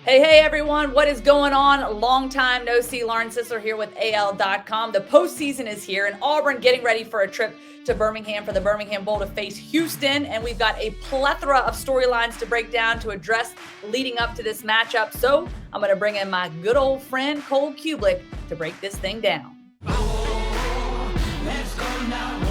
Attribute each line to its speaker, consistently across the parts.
Speaker 1: Hey, everyone. What is going on? Long time no see. Lauren Sisler here with AL.com. The postseason is here, and Auburn getting ready for a trip to Birmingham for the Birmingham Bowl to face Houston. And we've got a plethora of storylines to break down to address leading up to this matchup. So I'm going to bring in my good old friend, Cole Cubelic, to break this thing down.
Speaker 2: Let's go now.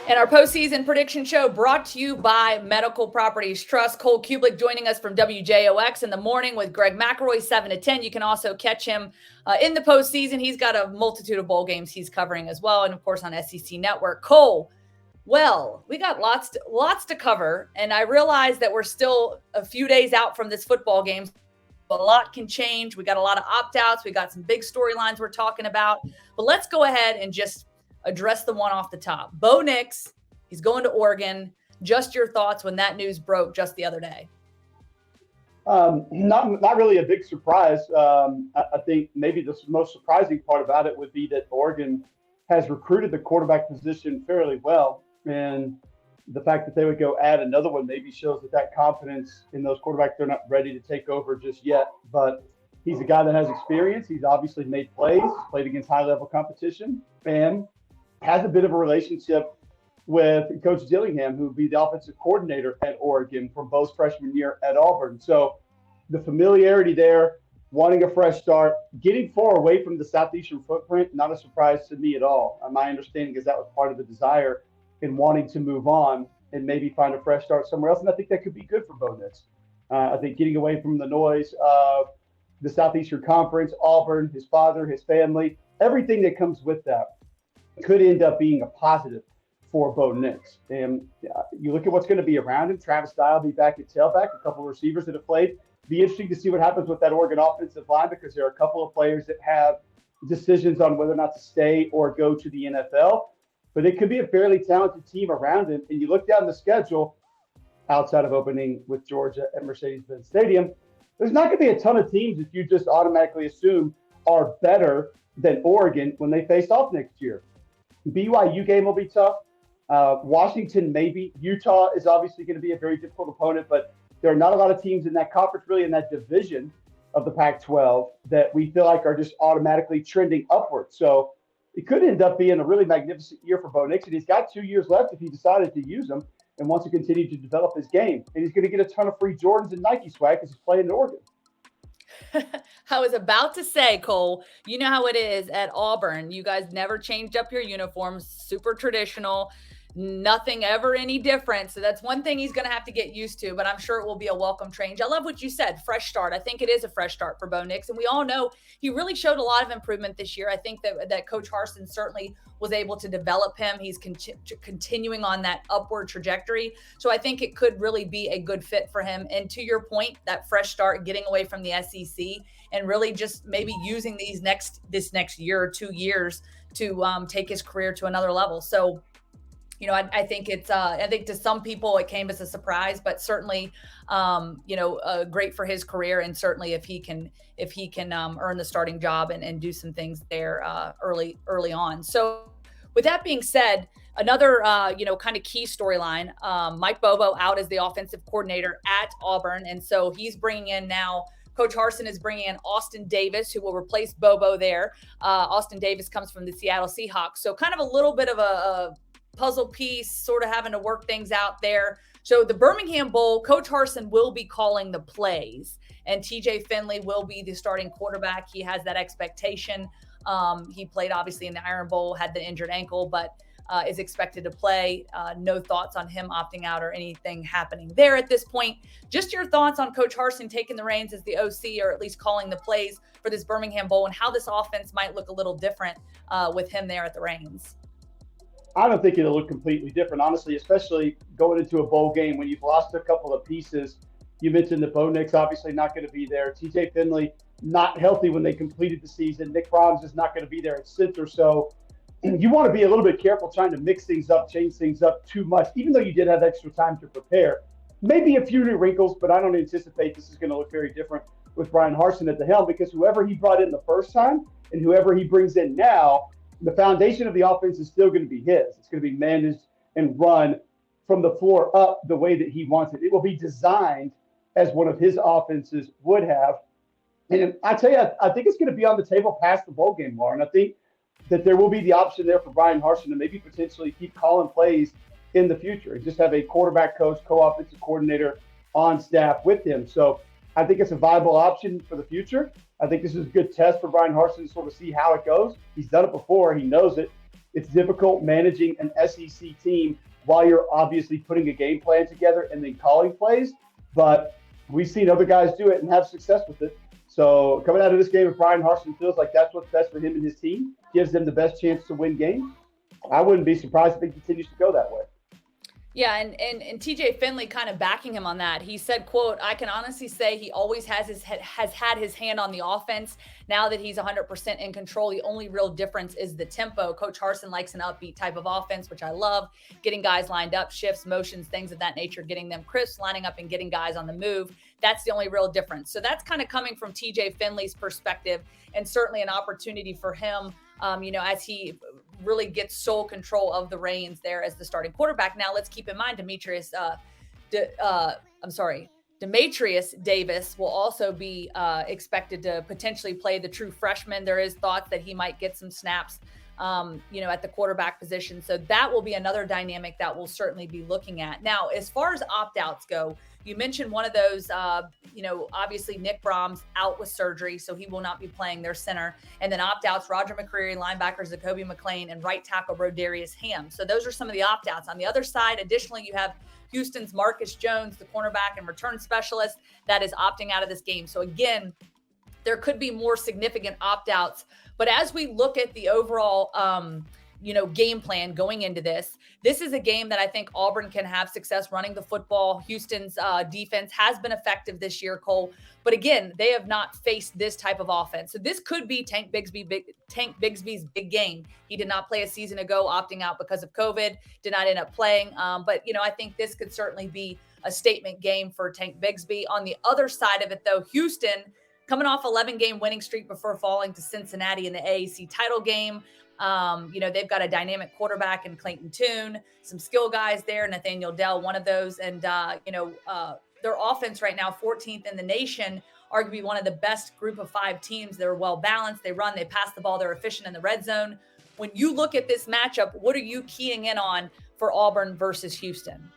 Speaker 1: And our postseason prediction show brought to you by Medical Properties Trust. Cole Cubelic joining us from WJOX in the morning with Greg McElroy, 7 to 10. You can also catch him in the postseason. He's got a multitude of bowl games he's covering as well. And, of course, on SEC Network. Cole, well, we got lots to cover. And I realize that we're still a few days out from this football game. A lot can change. We got a lot of opt-outs. We got some big storylines we're talking about. But let's go ahead and just address the one off the top. Bo Nix, he's going to Oregon. Just your thoughts when that news broke just the other day.
Speaker 3: Not really a big surprise. I think maybe the most surprising part about it would be that Oregon has recruited the quarterback position fairly well. And the fact that they would go add another one maybe shows that confidence in those quarterbacks, they're not ready to take over just yet. But he's a guy that has experience. He's obviously made plays, played against high-level competition, and has a bit of a relationship with Coach Dillingham, who would be the offensive coordinator at Oregon from Bo's freshman year at Auburn. So the familiarity there, wanting a fresh start, getting far away from the Southeastern footprint, not a surprise to me at all. My understanding is that was part of the desire in wanting to move on and maybe find a fresh start somewhere else. And I think that could be good for Bo Nix. I think getting away from the noise of the Southeastern Conference, Auburn, his father, his family, everything that comes with that could end up being a positive for Bo Nix. And you look at what's going to be around him. Travis Dye will be back at tailback, a couple of receivers that have played. Be interesting to see what happens with that Oregon offensive line, because there are a couple of players that have decisions on whether or not to stay or go to the NFL. But it could be a fairly talented team around him. And you look down the schedule, outside of opening with Georgia at Mercedes-Benz Stadium, there's not going to be a ton of teams that you just automatically assume are better than Oregon when they face off next year. BYU game will be tough. Washington, maybe. Utah is obviously going to be a very difficult opponent, but there are not a lot of teams in that conference, really in that division of the Pac-12, that we feel like are just automatically trending upward. So it could end up being a really magnificent year for Bo Nix, and he's got 2 years left if he decided to use them and wants to continue to develop his game. And he's going to get a ton of free Jordans and Nike swag because he's playing in Oregon.
Speaker 1: I was about to say, Cole, you know how it is at Auburn. You guys never changed up your uniforms, super traditional, nothing ever any different. So that's one thing he's going to have to get used to, but I'm sure it will be a welcome change. I love what you said, fresh start. I think it is a fresh start for Bo Nix. And we all know he really showed a lot of improvement this year. I think that Coach Harsin certainly was able to develop him. He's continuing on that upward trajectory. So I think it could really be a good fit for him. And to your point, that fresh start, getting away from the SEC and really just maybe using this next year or 2 years to take his career to another level. So, you know, I think I think to some people it came as a surprise, but certainly, great for his career. And certainly if he can earn the starting job and do some things there early on. So with that being said, another, kind of key storyline, Mike Bobo out as the offensive coordinator at Auburn. And so he's bringing in now, Coach Harsin is bringing in Austin Davis, who will replace Bobo there. Austin Davis comes from the Seattle Seahawks. So kind of a little bit of a puzzle piece, sort of having to work things out there. So the Birmingham Bowl, Coach Harsin will be calling the plays, and TJ Finley will be the starting quarterback. He has that expectation. He played obviously in the Iron Bowl, had the injured ankle, but is expected to play. No thoughts on him opting out or anything happening there at this point. Just your thoughts on Coach Harsin taking the reins as the OC, or at least calling the plays for this Birmingham Bowl, and how this offense might look a little different with him there at the reins.
Speaker 3: I don't think it'll look completely different, honestly, especially going into a bowl game when you've lost a couple of pieces. You mentioned that Bo Nix obviously not going to be there. TJ Finley not healthy when they completed the season. Nick Fromm's is not going to be there at center. So you want to be a little bit careful trying to mix things up, change things up too much, even though you did have extra time to prepare. Maybe a few new wrinkles, but I don't anticipate this is going to look very different with Bryan Harsin at the helm, because whoever he brought in the first time and whoever he brings in now, the foundation of the offense is still going to be his. It's going to be managed and run from the floor up the way that he wants it. It will be designed as one of his offenses would have. And I tell you, I think it's going to be on the table past the bowl game, Lauren. I think that there will be the option there for Bryan Harsin to maybe potentially keep calling plays in the future and just have a quarterback coach, co-offensive coordinator on staff with him. So I think it's a viable option for the future. I think this is a good test for Bryan Harsin to sort of see how it goes. He's done it before. He knows it. It's difficult managing an SEC team while you're obviously putting a game plan together and then calling plays. But we've seen other guys do it and have success with it. So coming out of this game, if Bryan Harsin feels like that's what's best for him and his team, gives them the best chance to win games, I wouldn't be surprised if he continues to go that way.
Speaker 1: Yeah, and TJ Finley kind of backing him on that. He said, quote, "I can honestly say he always has had his hand on the offense. Now that he's 100% in control, the only real difference is the tempo. Coach Harsin likes an upbeat type of offense, which I love. Getting guys lined up, shifts, motions, things of that nature, getting them crisp, lining up and getting guys on the move. That's the only real difference." So that's kind of coming from TJ Finley's perspective, and certainly an opportunity for him, as he really gets sole control of the reins there as the starting quarterback. Now, let's keep in mind Demetrius Davis will also be expected to potentially play the true freshman. There is thoughts that he might get some snaps, at the quarterback position. So that will be another dynamic that we'll certainly be looking at. Now, as far as opt-outs go, you mentioned one of those, obviously Nick Brahms out with surgery, so he will not be playing their center. And then opt-outs, Roger McCreary, linebackers, Zacoby McClain, and right tackle Brodarius Ham. So those are some of the opt-outs. On the other side, additionally, you have Houston's Marcus Jones, the cornerback and return specialist, that is opting out of this game. So again, there could be more significant opt-outs. But as we look at the overall, game plan going into this is a game that I think Auburn can have success running the football. Houston's defense has been effective this year, Cole. But again, they have not faced this type of offense. So this could be Tank Bigsby's big game. He did not play a season ago, opting out because of COVID, did not end up playing. But I think this could certainly be a statement game for Tank Bigsby. On the other side of it, though, Houston, coming off 11-game winning streak before falling to Cincinnati in the AAC title game. They've got a dynamic quarterback in Clayton Tune, some skill guys there, Nathaniel Dell, one of those. And, their offense right now, 14th in the nation, arguably one of the best group of 5 teams. They're well balanced. They run, they pass the ball. They're efficient in the red zone. When you look at this matchup, what are you keying in on for Auburn versus Houston?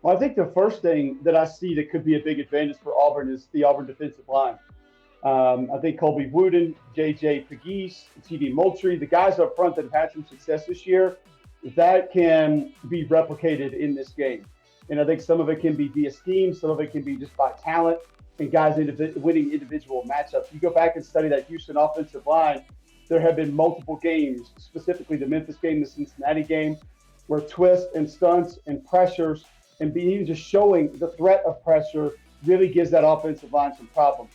Speaker 3: Well, I think the first thing that I see that could be a big advantage for Auburn is the Auburn defensive line. I think Colby Wooden, J.J. Pegues, T.D. Moultrie, the guys up front that have had some success this year, that can be replicated in this game. And I think some of it can be via scheme, some of it can be just by talent and guys winning individual matchups. You go back and study that Houston offensive line, there have been multiple games, specifically the Memphis game, the Cincinnati game, where twists and stunts and pressures and even just showing the threat of pressure really gives that offensive line some problems.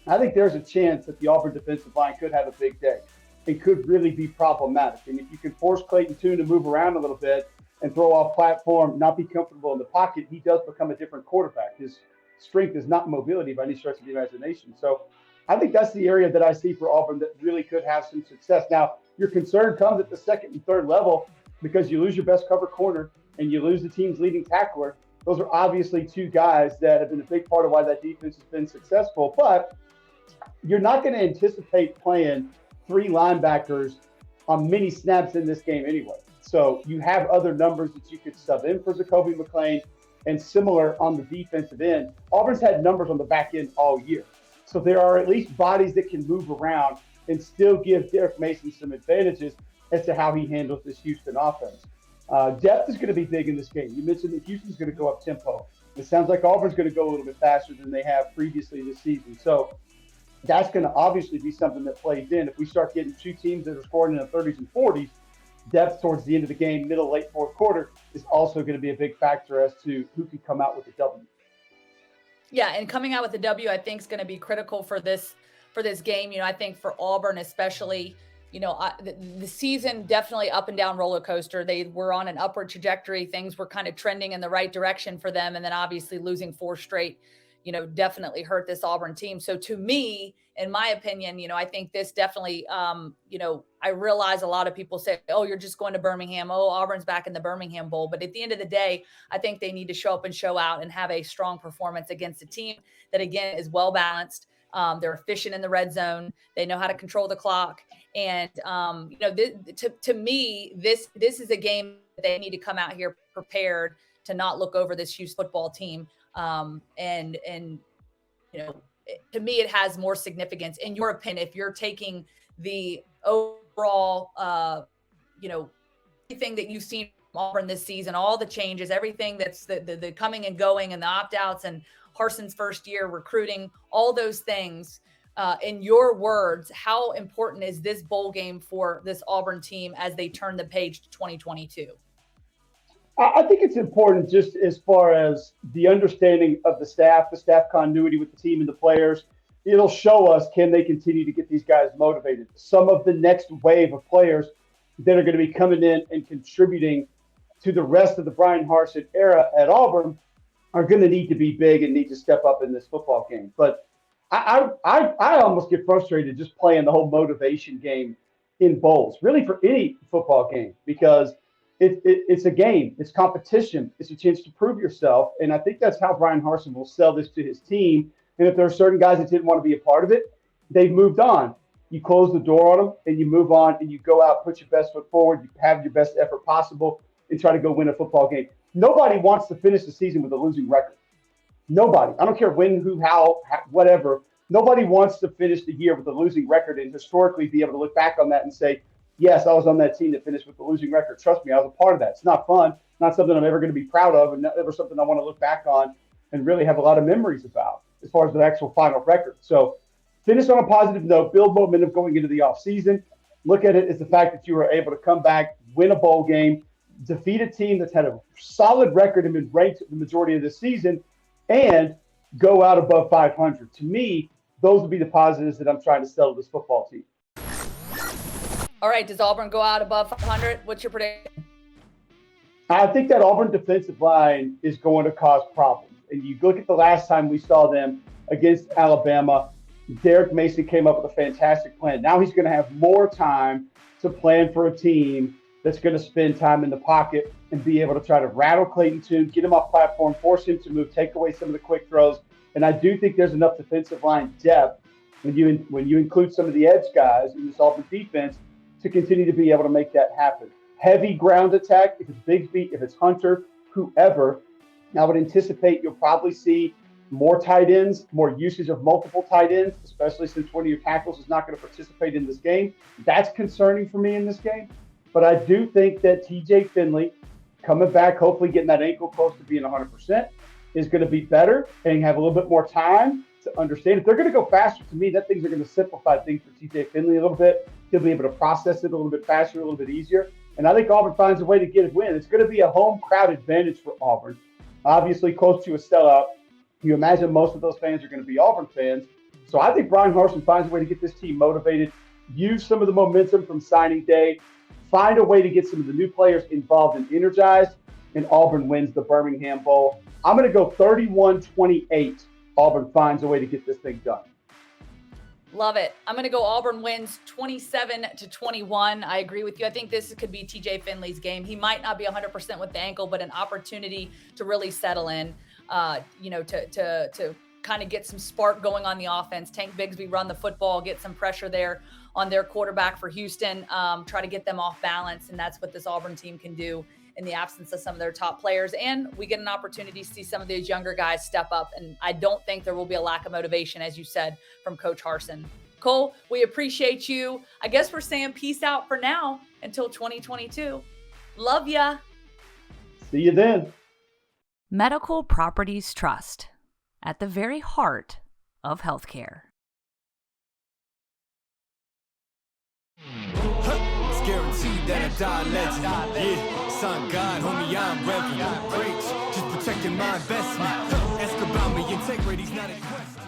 Speaker 3: I think there's a chance that the Auburn defensive line could have a big day and could really be problematic. And if you can force Clayton Tune to move around a little bit and throw off platform, not be comfortable in the pocket, he does become a different quarterback. His strength is not mobility by any stretch of the imagination. So I think that's the area that I see for Auburn that really could have some success. Now, your concern comes at the second and third level because you lose your best cover corner and you lose the team's leading tackler. Those are obviously 2 guys that have been a big part of why that defense has been successful. But you're not going to anticipate playing 3 linebackers on many snaps in this game anyway. So you have other numbers that you could sub in for Zacoby McClain, and similar on the defensive end. Auburn's had numbers on the back end all year. So there are at least bodies that can move around and still give Derek Mason some advantages as to how he handles this Houston offense. Depth is going to be big in this game. You mentioned that Houston's going to go up tempo. It sounds like Auburn's going to go a little bit faster than they have previously this season. So that's going to obviously be something that plays in. If we start getting 2 teams that are scoring in the 30s and 40s, depth towards the end of the game, middle, late fourth quarter, is also going to be a big factor as to who can come out with the W.
Speaker 1: Yeah, and coming out with the W, I think is going to be critical for this game. I think for Auburn especially, the season definitely up and down roller coaster. They were on an upward trajectory. Things were kind of trending in the right direction for them, and then obviously losing 4 straight definitely hurt this Auburn team. So to me, in my opinion, I think this definitely, I realize a lot of people say, oh, you're just going to Birmingham. Oh, Auburn's back in the Birmingham Bowl. But at the end of the day, I think they need to show up and show out and have a strong performance against a team that, again, is well balanced. They're efficient in the red zone. They know how to control the clock. And, to me, this is a game that they need to come out here prepared to not look over this huge football team. And to me, it has more significance. In your opinion, if you're taking the overall, everything that you've seen from Auburn this season, all the changes, everything that's the coming and going and the opt-outs and Harsin's first year recruiting, all those things, in your words, how important is this bowl game for this Auburn team as they turn the page to 2022?
Speaker 3: I think it's important just as far as the understanding of the staff continuity with the team and the players. It'll show us, can they continue to get these guys motivated? Some of the next wave of players that are going to be coming in and contributing to the rest of the Bryan Harsin era at Auburn are going to need to be big and need to step up in this football game. But I almost get frustrated just playing the whole motivation game in bowls, really for any football game, because it's a game, it's competition, it's a chance to prove yourself. And I think that's how Bryan Harsin will sell this to his team. And if there are certain guys that didn't want to be a part of it, they've moved on. You close the door on them and you move on and you go out, put your best foot forward, you have your best effort possible and try to go win a football game. Nobody wants to finish the season with a losing record. Nobody. I don't care when, who, how, whatever. Nobody wants to finish the year with a losing record and historically be able to look back on that and say, yes, I was on that team that finished with the losing record. Trust me, I was a part of that. It's not fun. Not something I'm ever going to be proud of, and never something I want to look back on and really have a lot of memories about as far as the actual final record. So finish on a positive note, build momentum going into the offseason. Look at it as the fact that you were able to come back, win a bowl game, defeat a team that's had a solid record and been ranked the majority of the season, and go out above 500. To me, those would be the positives that I'm trying to sell to this football team.
Speaker 1: All right, does Auburn go out above 500? What's your prediction?
Speaker 3: I think that Auburn defensive line is going to cause problems. And you look at the last time we saw them against Alabama, Derek Mason came up with a fantastic plan. Now he's going to have more time to plan for a team that's going to spend time in the pocket and be able to try to rattle Clayton Tune, get him off platform, force him to move, take away some of the quick throws. And I do think there's enough defensive line depth when you include some of the edge guys in this Auburn defense to continue to be able to make that happen. Heavy ground attack, if it's Bigsby, if it's Hunter, whoever, I would anticipate you'll probably see more tight ends, more usage of multiple tight ends, especially since one of your tackles is not going to participate in this game. That's concerning for me in this game. But I do think that TJ Finley, coming back, hopefully getting that ankle close to being 100%, is going to be better and have a little bit more time to understand. If they're going to go faster, to me, that things are going to simplify things for TJ Finley a little bit. He'll be able to process it a little bit faster, a little bit easier. And I think Auburn finds a way to get a win. It's going to be a home crowd advantage for Auburn. Obviously, close to a sellout. You imagine most of those fans are going to be Auburn fans. So I think Bryan Harsin finds a way to get this team motivated, use some of the momentum from signing day, find a way to get some of the new players involved and energized, and Auburn wins the Birmingham Bowl. I'm going to go 31-28. Auburn finds a way to get this thing done.
Speaker 1: Love it. I'm going to go Auburn wins 27-21. I agree with you. I think this could be TJ Finley's game. He might not be 100% with the ankle, but an opportunity to really settle in, to kind of get some spark going on the offense. Tank Bigsby run the football, get some pressure there on their quarterback for Houston, try to get them off balance. And that's what this Auburn team can do in the absence of some of their top players. And we get an opportunity to see some of these younger guys step up. And I don't think there will be a lack of motivation, as you said, from Coach Harsin. Cole, we appreciate you. I guess we're saying peace out for now until 2022. Love ya.
Speaker 3: See you then.
Speaker 2: Medical Properties Trust, at the very heart of healthcare.
Speaker 4: It's guaranteed that I die legend. Yeah, son God, homie, I'm reverend. Preach, just protecting my investment. Ask about me, integrity's not a question.